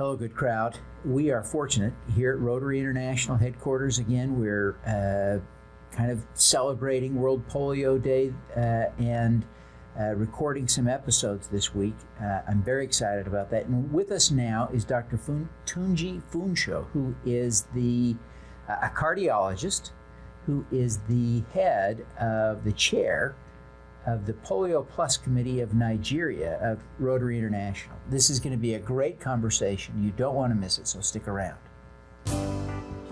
Hello, good crowd. We are fortunate here at Rotary International headquarters. Again, we're kind of celebrating World Polio Day and recording some episodes this week. I'm very excited about that. And with us now is Dr. Tunji Funsho, who is a cardiologist, who is the head of the chair of the Polio Plus Committee of Nigeria of Rotary International. This is going to be a great conversation. You don't want to miss it, so stick around.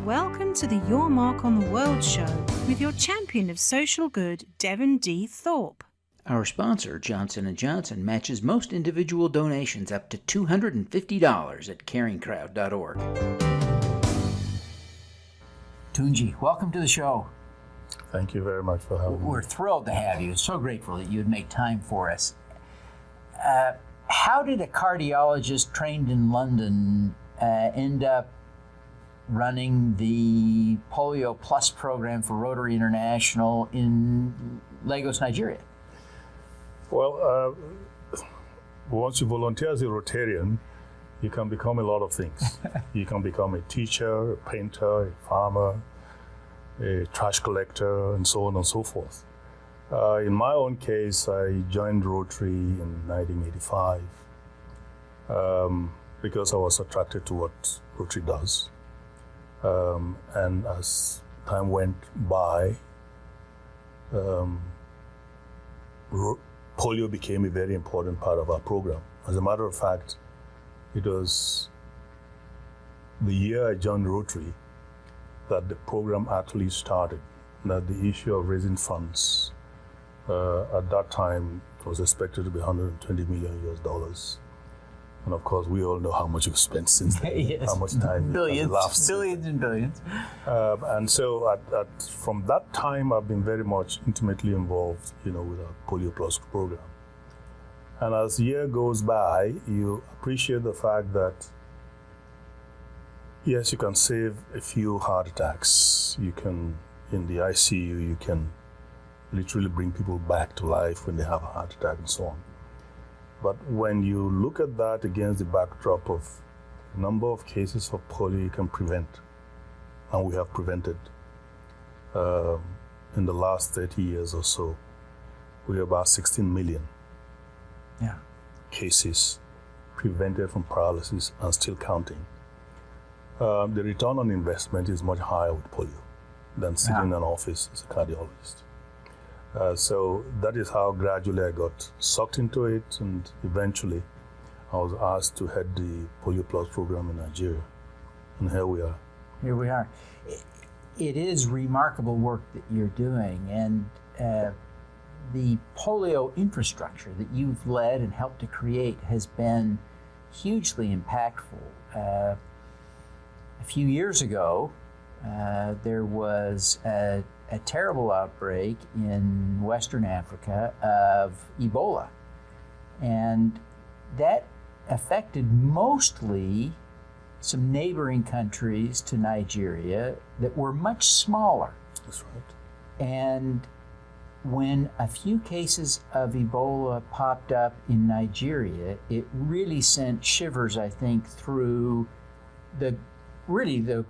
Welcome to the Your Mark on the World show with your champion of social good, Devin D. Thorpe. Our sponsor, Johnson & Johnson, matches most individual donations up to $250 at caringcrowd.org. Tunji, welcome to the show. Thank you very much for having me. We're thrilled to have you. So grateful that you would make time for us. How did a cardiologist trained in London end up running the Polio Plus program for Rotary International in Lagos, Nigeria? Well, once you volunteer as a Rotarian, you can become a lot of things. You can become a teacher, a painter, a farmer, a trash collector, and so on and so forth. In my own case, I joined Rotary in 1985 because I was attracted to what Rotary does. And as time went by, polio became a very important part of our program. As a matter of fact, it was the year I joined Rotary that the program actually started, that the issue of raising funds at that time was expected to be $120 million US. And of course, we all know how much we've spent since then, yes. how much time billions and billions. And so from that time, I've been very much intimately involved, with our Polio Plus program. And as the year goes by, you appreciate the fact that yes, you can save a few heart attacks. You can, in the ICU, you can literally bring people back to life when they have a heart attack and so on. But when you look at that against the backdrop of the number of cases of polio you can prevent, and we have prevented in the last 30 years or so, we're about 16 million cases prevented from paralysis and still counting. The return on investment is much higher with polio than sitting in an office as a cardiologist. So that is how gradually I got sucked into it, and eventually I was asked to head the Polio Plus program in Nigeria. And here we are. Here we are. It is remarkable work that you're doing, and the polio infrastructure that you've led and helped to create has been hugely impactful. A few years ago, there was a terrible outbreak in Western Africa of Ebola. And that affected mostly some neighboring countries to Nigeria that were much smaller. That's right. And when a few cases of Ebola popped up in Nigeria, it really sent shivers, I think, through the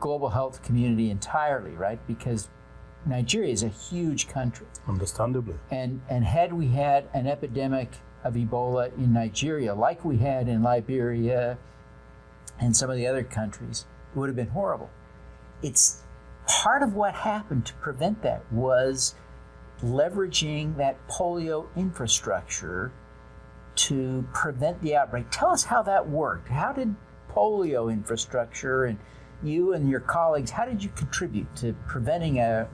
global health community entirely, right? Because Nigeria is a huge country. Understandably. And had we had an epidemic of Ebola in Nigeria, like we had in Liberia and some of the other countries, it would have been horrible. It's part of what happened to prevent that was leveraging that polio infrastructure to prevent the outbreak. Tell us how that worked. How did polio infrastructure, and you and your colleagues, how did you contribute to preventing a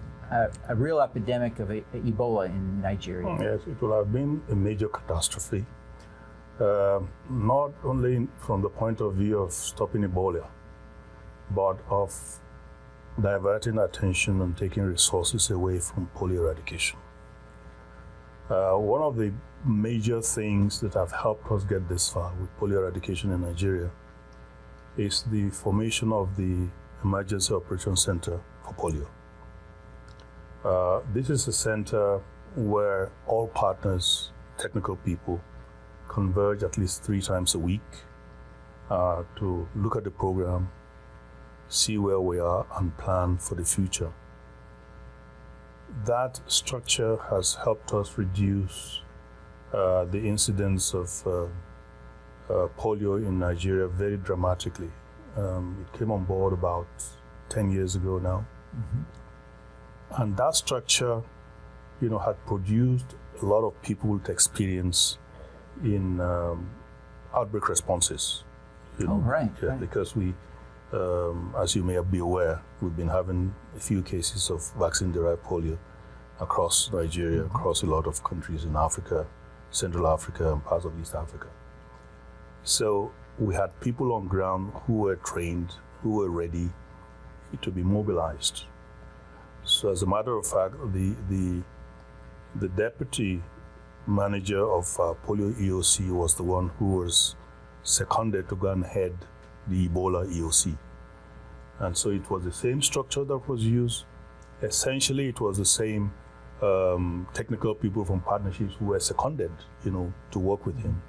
real epidemic of Ebola in Nigeria? Yes, it would have been a major catastrophe, not only from the point of view of stopping Ebola, but of diverting attention and taking resources away from polio eradication. One of the major things that have helped us get this far with polio eradication in Nigeria is the formation of the Emergency Operations Center for Polio. This is a center where all partners, technical people, converge at least 3 times a week to look at the program, see where we are, and plan for the future. That structure has helped us reduce the incidence of polio in Nigeria very dramatically. It came on board about 10 years ago now. Mm-hmm. And that structure, had produced a lot of people with experience in outbreak responses. Right. Because we, as you may be aware, we've been having a few cases of vaccine-derived polio across Nigeria, mm-hmm. across a lot of countries in Africa, Central Africa, and parts of East Africa. So we had people on ground who were trained, who were ready to be mobilized. So as a matter of fact, the deputy manager of Polio EOC was the one who was seconded to go and head the Ebola EOC. And so it was the same structure that was used. Essentially, it was the same technical people from partnerships who were seconded, to work with him,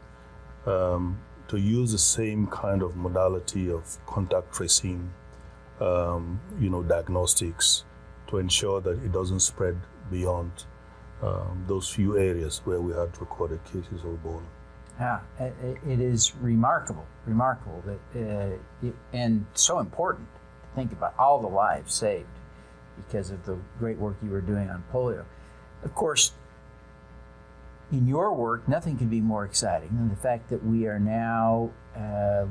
to use the same kind of modality of contact tracing, diagnostics, to ensure that it doesn't spread beyond those few areas where we had recorded cases of Ebola. Yeah, it is remarkable that, and so important to think about all the lives saved because of the great work you were doing on polio. Of course, in your work, nothing could be more exciting than the fact that we are now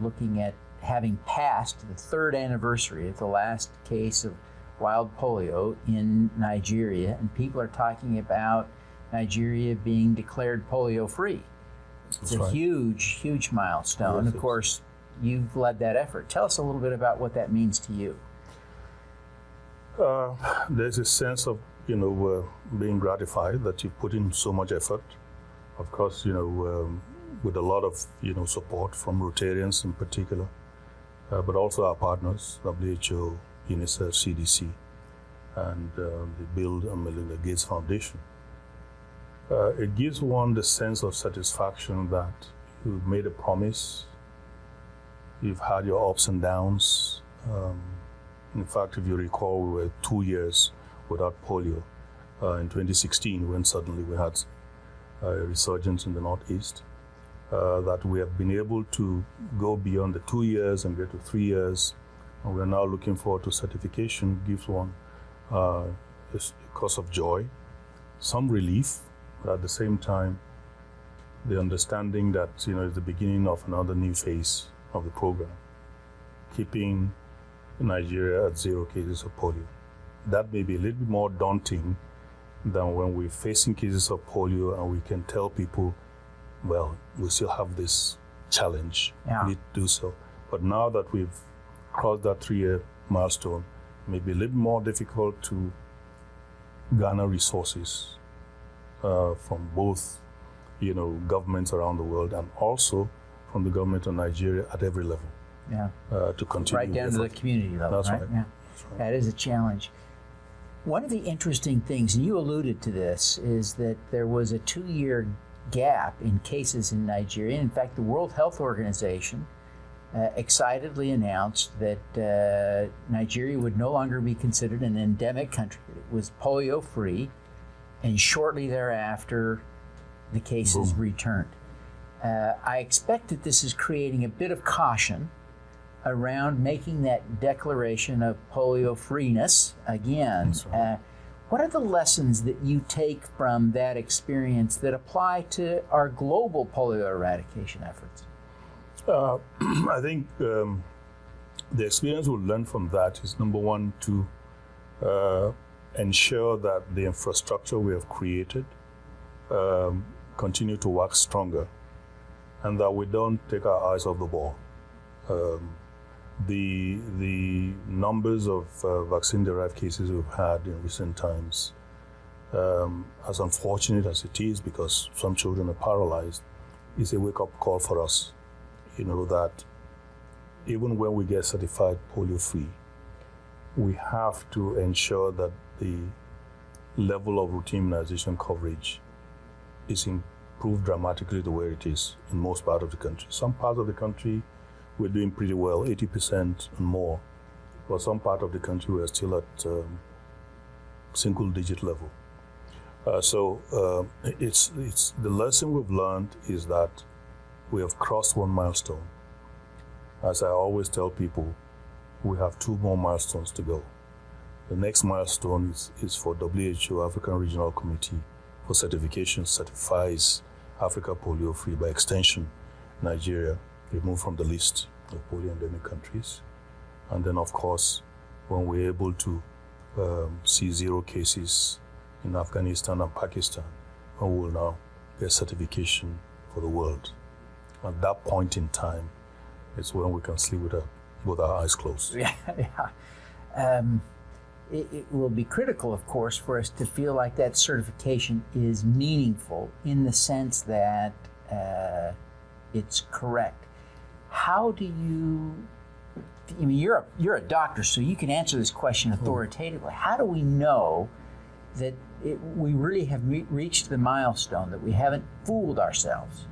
looking at having passed the 3rd anniversary of the last case of wild polio in Nigeria, and people are talking about Nigeria being declared polio-free. It's a huge, huge milestone. Yes, of course, you've led that effort. Tell us a little bit about what that means to you. There's a sense of, being gratified that you've put in so much effort. Of course, with a lot of, support from Rotarians in particular, but also our partners, WHO, UNICEF, CDC, and the Bill and Melinda Gates Foundation. It gives one the sense of satisfaction that you've made a promise, you've had your ups and downs. In fact, if you recall, we were 2 years without polio in 2016 when suddenly we had a resurgence in the Northeast. That we have been able to go beyond the 2 years and get to 3 years. And we're now looking forward to certification. Gives one a cause of joy, some relief, but at the same time, the understanding that it's the beginning of another new phase of the program, keeping Nigeria at 0 cases of polio. That may be a little bit more daunting than when we're facing cases of polio and we can tell people, well, we still have this challenge. Yeah. We need to do so. But now that we've crossed that 3-year milestone, it may be a little more difficult to garner resources from both, governments around the world and also from the government of Nigeria at every level. Yeah. To continue. Right down to the community level. That's right. Yeah. That's right. That is a challenge. One of the interesting things, and you alluded to this, is that there was a 2-year gap in cases in Nigeria. In fact, the World Health Organization excitedly announced that Nigeria would no longer be considered an endemic country. It was polio-free, and shortly thereafter, the cases returned. I expect that this is creating a bit of caution around making that declaration of polio-freeness again. Right. What are the lessons that you take from that experience that apply to our global polio eradication efforts? I think the experience we'll learn from that is, number one, to ensure that the infrastructure we have created continue to work stronger and that we don't take our eyes off the ball. The numbers of vaccine-derived cases we've had in recent times, as unfortunate as it is because some children are paralyzed, is a wake-up call for us. That even when we get certified polio-free, we have to ensure that the level of routine immunization coverage is improved dramatically the way it is in most parts of the country. Some parts of the country, we're doing pretty well, 80% and more. For some part of the country, we're still at single-digit level. It's the lesson we've learned is that we have crossed one milestone. As I always tell people, we have 2 more milestones to go. The next milestone is for WHO, African Regional Committee for Certification, certifies Africa polio-free. By extension, Nigeria removed from the list of polio endemic countries. And then, of course, when we're able to see 0 cases in Afghanistan and Pakistan, we will now get certification for the world. At that point in time, it's when we can sleep with our eyes closed. Yeah. It will be critical, of course, for us to feel like that certification is meaningful in the sense that it's correct. How do you? I mean, you're a doctor, so you can answer this question authoritatively. How do we know that we really have reached the milestone, that we haven't fooled ourselves?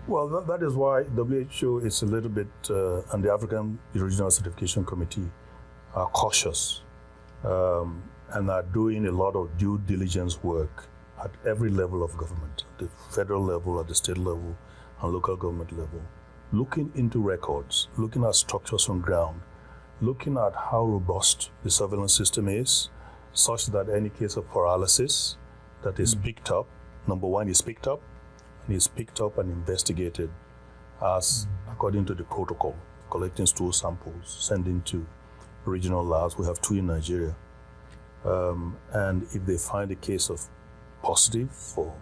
Well, that is why WHO is a little bit, and the African Regional Certification Committee are cautious and are doing a lot of due diligence work at every level of government, at the federal level, at the state level, and local government level, looking into records, looking at structures on ground, looking at how robust the surveillance system is, such that any case of paralysis that is picked up, number one, is picked up, and is picked up and investigated as according to the protocol, collecting stool samples, sending to regional labs. We have 2 in Nigeria. And if they find a case of positive for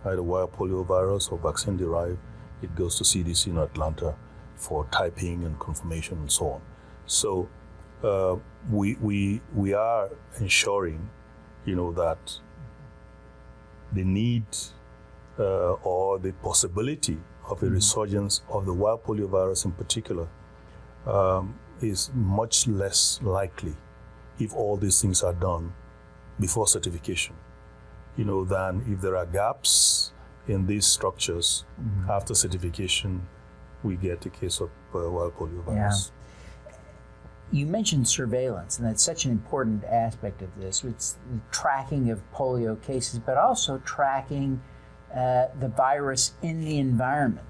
either wild polio virus or vaccine derived, it goes to CDC in Atlanta for typing and confirmation and so on. So we are ensuring, that the need or the possibility of a resurgence of the wild polio virus in particular is much less likely if all these things are done before certification, than if there are gaps in these structures. After certification, we get a case of wild polio virus. Yeah. You mentioned surveillance, and that's such an important aspect of this. It's the tracking of polio cases, but also tracking the virus in the environment.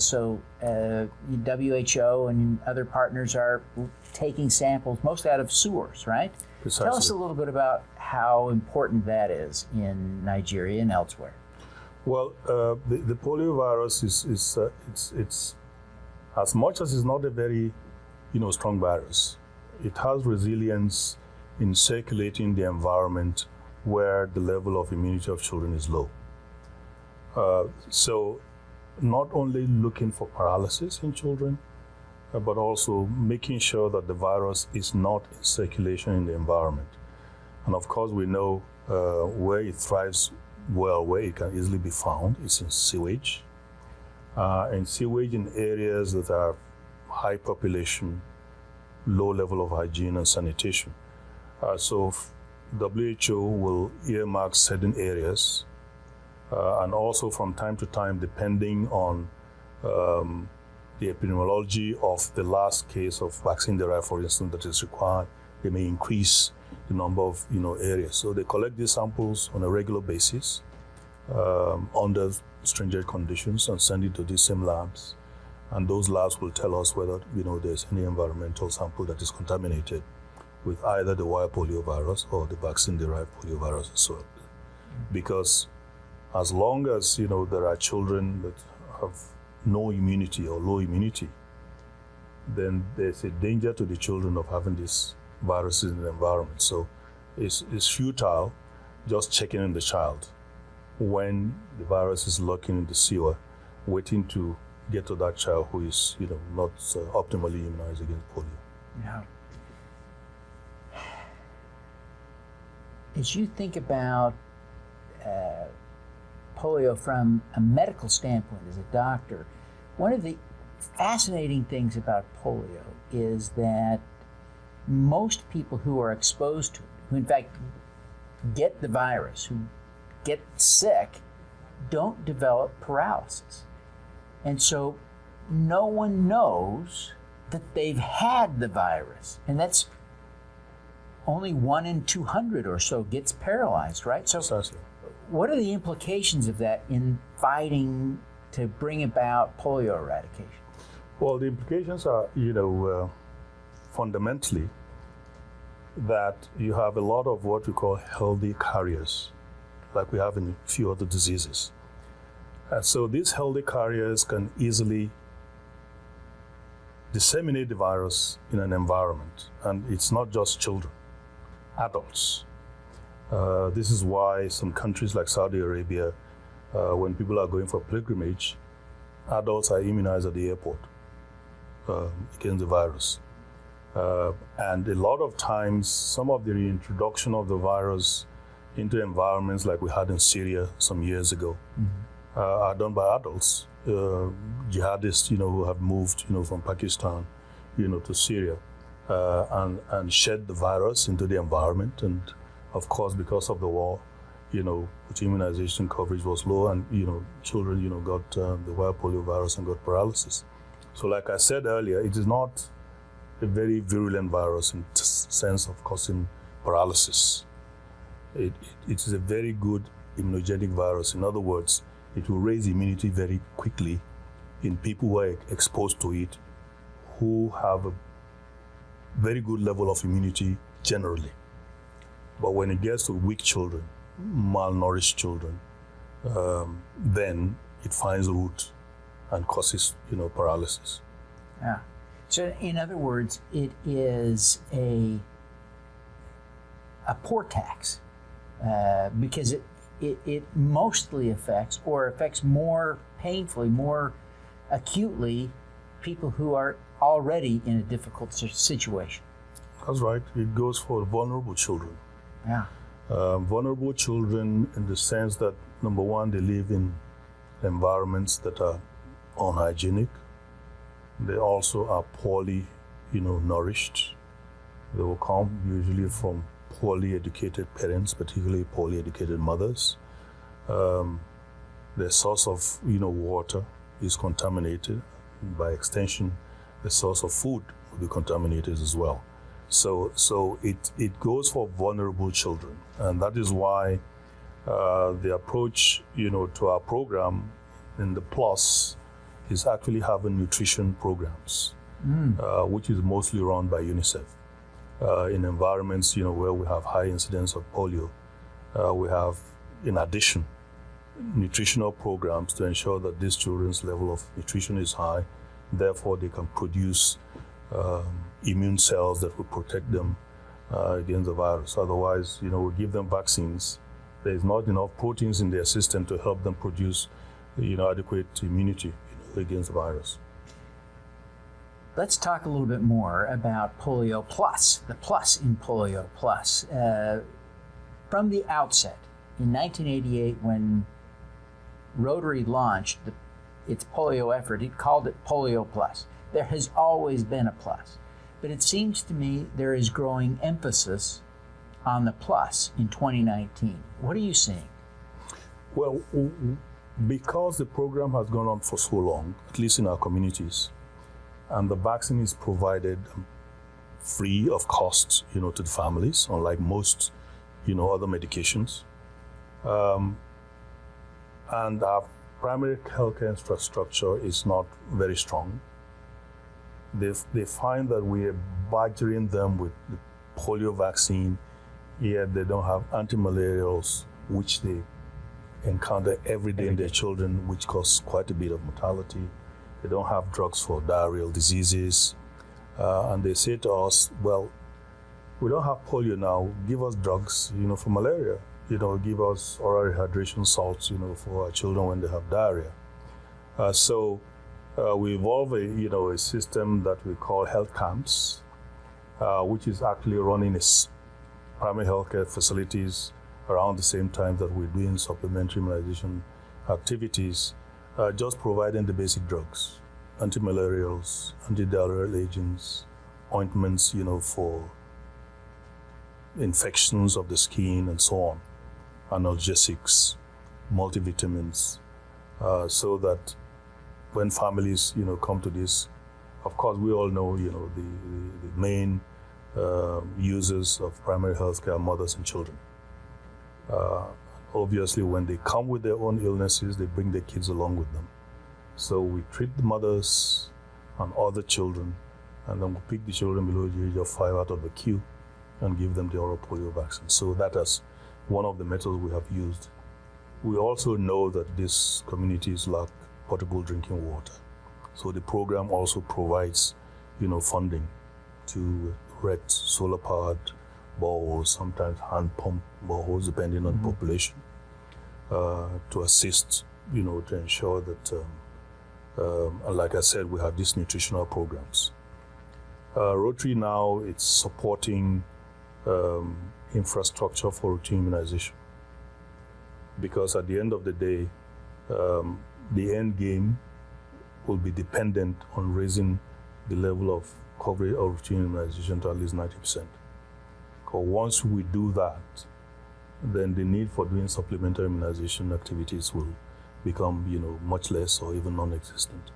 So WHO and other partners are taking samples, mostly out of sewers, right? Precisely. Tell us a little bit about how important that is in Nigeria and elsewhere. Well, the polio virus it's as much as it's not a very strong virus, it has resilience in circulating the environment where the level of immunity of children is low. So not only looking for paralysis in children, but also making sure that the virus is not in circulation in the environment. And of course, we know where it thrives well, where it can easily be found, is in sewage. And sewage in areas that are high population, low level of hygiene and sanitation. So WHO will earmark certain areas, and also from time to time, depending on the epidemiology of the last case of vaccine derived, for instance, that is required, they may increase the number of areas. So they collect these samples on a regular basis under stringent conditions and send it to these same labs. And those labs will tell us whether there's any environmental sample that is contaminated with either the wild polio virus or the vaccine derived polio virus as well. Because as long as there are children that have no immunity or low immunity, then there's a danger to the children of having these viruses in the environment. So it's futile just checking in the child when the virus is lurking in the sewer, waiting to get to that child who is not optimally immunized against polio. Yeah. As you think about polio from a medical standpoint as a doctor, one of the fascinating things about polio is that most people who are exposed to it, who in fact get the virus, who get sick, don't develop paralysis. And so no one knows that they've had the virus. And that's only 1 in 200 or so gets paralyzed, right? So Precisely. what are the implications of that in fighting to bring about polio eradication? Well, the implications are, fundamentally that you have a lot of what we call healthy carriers, like we have in a few other diseases. And so these healthy carriers can easily disseminate the virus in an environment. And it's not just children, adults. This is why some countries like Saudi Arabia, when people are going for pilgrimage, adults are immunized at the airport against the virus. And a lot of times, some of the reintroduction of the virus into environments like we had in Syria some years ago are done by adults, jihadists, who have moved, from Pakistan, to Syria, and shed the virus into the environment. And of course, because of the war, which immunization coverage was low, and children, got the wild polio virus and got paralysis. So, like I said earlier, it is not a very virulent virus in sense of causing paralysis. It is a very good immunogenic virus. In other words, it will raise immunity very quickly in people who are exposed to it, who have a very good level of immunity generally. But when it gets to weak children, malnourished children, then it finds root and causes, paralysis. Yeah. So in other words, it is a poor tax because it mostly affects more painfully, more acutely people who are already in a difficult situation. That's right. It goes for vulnerable children. Yeah. Vulnerable children in the sense that, number one, they live in environments that are unhygienic. They also are poorly, nourished. They will come usually from poorly educated parents, particularly poorly educated mothers. The source of, water is contaminated. By extension, the source of food will be contaminated as well. So it goes for vulnerable children, and that is why the approach, to our program in the Plus is actually having nutrition programs, which is mostly run by UNICEF. In environments, where we have high incidence of polio, we have, in addition, nutritional programs to ensure that these children's level of nutrition is high, therefore they can produce immune cells that will protect them against the virus. Otherwise, we give them vaccines. There's not enough proteins in their system to help them produce, adequate immunity against the virus. Let's talk a little bit more about Polio Plus, the plus in Polio Plus. From the outset, in 1988, when Rotary launched its polio effort, it called it Polio Plus. There has always been a plus, but it seems to me there is growing emphasis on the plus in 2019. What are you seeing? Well, because the program has gone on for so long, at least in our communities, and the vaccine is provided free of cost, to the families, unlike most, other medications. And our primary healthcare infrastructure is not very strong. They find that we are badgering them with the polio vaccine, yet they don't have antimalarials, which they encounter every day in their children, which cause quite a bit of mortality. They don't have drugs for diarrheal diseases. And they say to us, well, we don't have polio now, give us drugs, for malaria. Give us oral rehydration salts, for our children when they have diarrhea. So we evolve a system that we call health camps, which is actually running primary healthcare facilities around the same time that we're doing supplementary immunization activities, just providing the basic drugs, antimalarials, antidiarrheal agents, ointments, for infections of the skin and so on, analgesics, multivitamins, so that when families, come to this, of course, we all know, the main users of primary health care are mothers and children. Obviously, when they come with their own illnesses, they bring their kids along with them. So we treat the mothers and other children, and then we pick the children below the age of 5 out of the queue and give them the oral polio vaccine. So that is one of the methods we have used. We also know that these communities lack potable drinking water. So the program also provides, funding to erect solar-powered boreholes, sometimes hand-pump boreholes, depending on the population, to assist, to ensure that, and like I said, we have these nutritional programs. Rotary now, it's supporting infrastructure for routine immunization, because at the end of the day, the end game will be dependent on raising the level of coverage of routine immunization to at least 90%. Because once we do that, then the need for doing supplementary immunization activities will become, much less or even non-existent.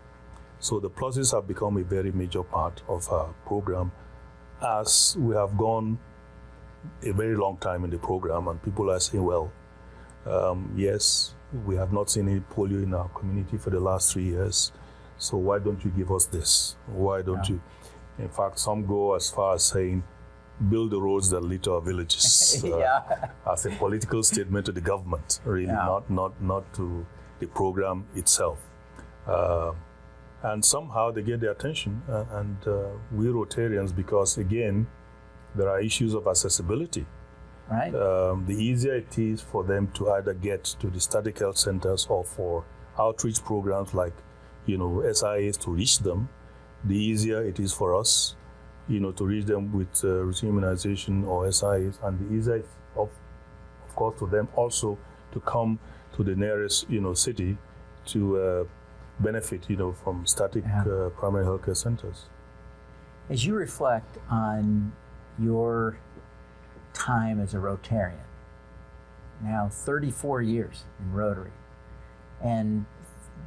So the pluses have become a very major part of our program, as we have gone a very long time in the program, and people are saying, well, yes, we have not seen any polio in our community for the last 3 years, so why don't you give us this? Why don't you? In fact, some go as far as saying, build the roads that lead to our villages, as a political statement to the government, really, not to the program itself. And somehow they get the attention, and we Rotarians, because again, there are issues of accessibility. Right. The easier it is for them to either get to the static health centers or for outreach programs like, SIAs to reach them, the easier it is for us, to reach them with routine immunization or SIAs, and the easier, of course, to them also to come to the nearest, city to benefit, from static primary healthcare centers. As you reflect on your time as a Rotarian, now 34 years in Rotary, and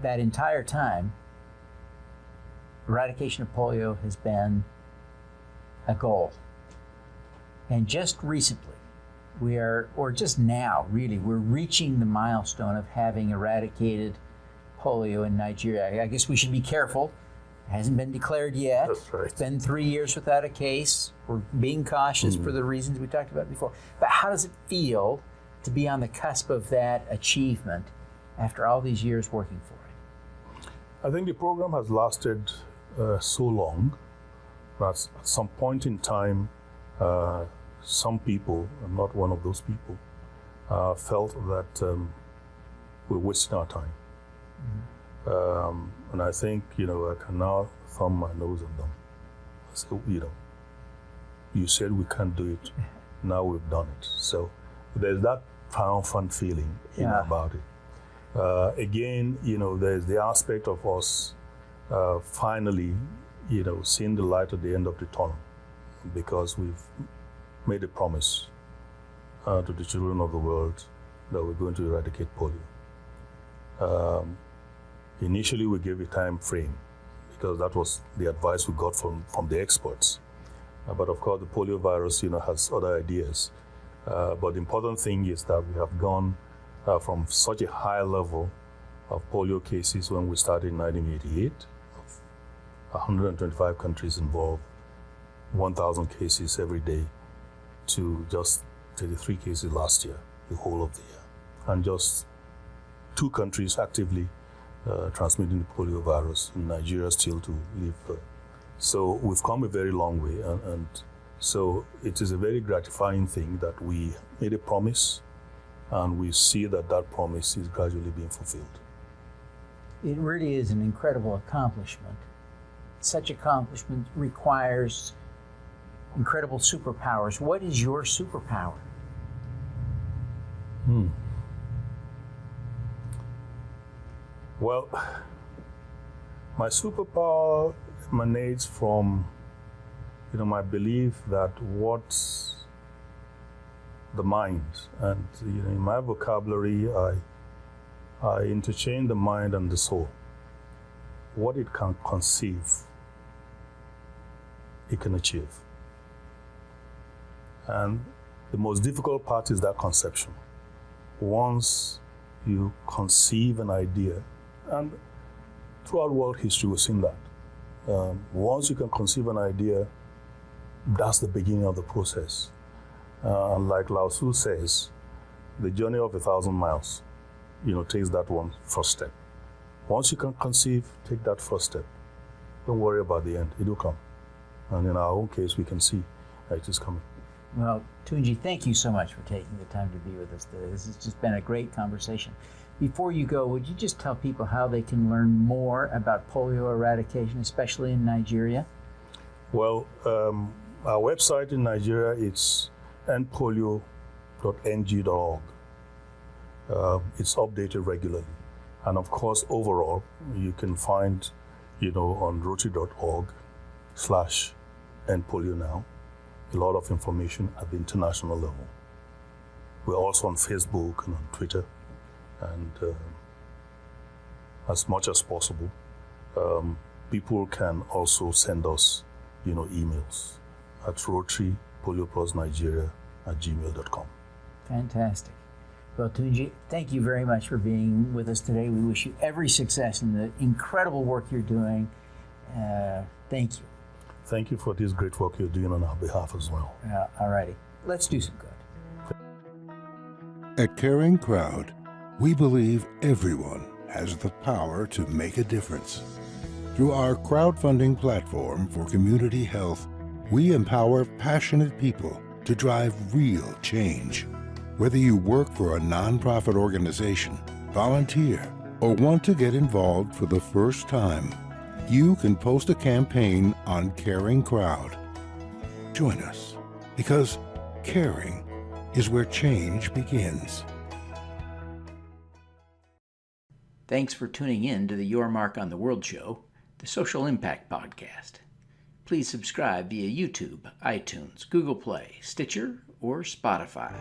that entire time, eradication of polio has been a goal. And just recently, or just now, really, we're reaching the milestone of having eradicated polio in Nigeria. I guess we should be careful. It hasn't been declared yet. That's right. It's been 3 years without a case. We're being cautious for the reasons we talked about before. But how does it feel to be on the cusp of that achievement after all these years working for it? I think the program has lasted so long that at some point in time, some people, I'm not one of those people, felt that we're wasting our time. And I think, I can now thumb my nose at them. I say, you said we can't do it. Now we've done it. So there's that triumphant feeling about it. Again, there's the aspect of us finally, seeing the light at the end of the tunnel, because we've made a promise to the children of the world that we're going to eradicate polio. Initially, we gave a time frame because that was the advice we got from the experts. But of course, the polio virus, has other ideas. But the important thing is that we have gone from such a high level of polio cases when we started in 1988, of 125 countries involved, 1,000 cases every day, to just 33 cases last year, the whole of the year. And just 2 countries actively transmitting the polio virus, in Nigeria still to live. So we've come a very long way, and so it is a very gratifying thing that we made a promise, and we see that that promise is gradually being fulfilled. It really is an incredible accomplishment. Such accomplishment requires incredible superpowers. What is your superpower? Well, my superpower emanates from, my belief that what's the mind, and in my vocabulary, I interchange the mind and the soul. what it can conceive, it can achieve. And the most difficult part is that conception. Once you conceive an idea, and throughout world history we've seen that. Once you can conceive an idea, that's the beginning of the process. And like Lao Tzu says, the journey of 1,000 miles, takes that one first step. Once you can conceive, take that first step. Don't worry about the end, it will come. And in our own case, we can see that it is coming. Well, Tunji, thank you so much for taking the time to be with us today. This has just been a great conversation. Before you go, would you just tell people how they can learn more about polio eradication, especially in Nigeria? Well, our website in Nigeria is endpolio.ng.org. It's updated regularly. And of course, overall, you can find, on rotary.org/endpolio now, a lot of information at the international level. We're also on Facebook and on Twitter. And as much as possible, people can also send us, emails at rotarypolioplusnigeria@gmail.com. Fantastic. Well, Tunji, thank you very much for being with us today. We wish you every success in the incredible work you're doing. Thank you. Thank you for this great work you're doing on our behalf as well. All righty. Let's do some good. At Caring Crowd, we believe everyone has the power to make a difference. Through our crowdfunding platform for community health, we empower passionate people to drive real change. Whether you work for a nonprofit organization, volunteer, or want to get involved for the first time, you can post a campaign on Caring Crowd. Join us, because caring is where change begins. Thanks for tuning in to the Your Mark on the World show, the Social Impact Podcast. Please subscribe via YouTube, iTunes, Google Play, Stitcher, or Spotify.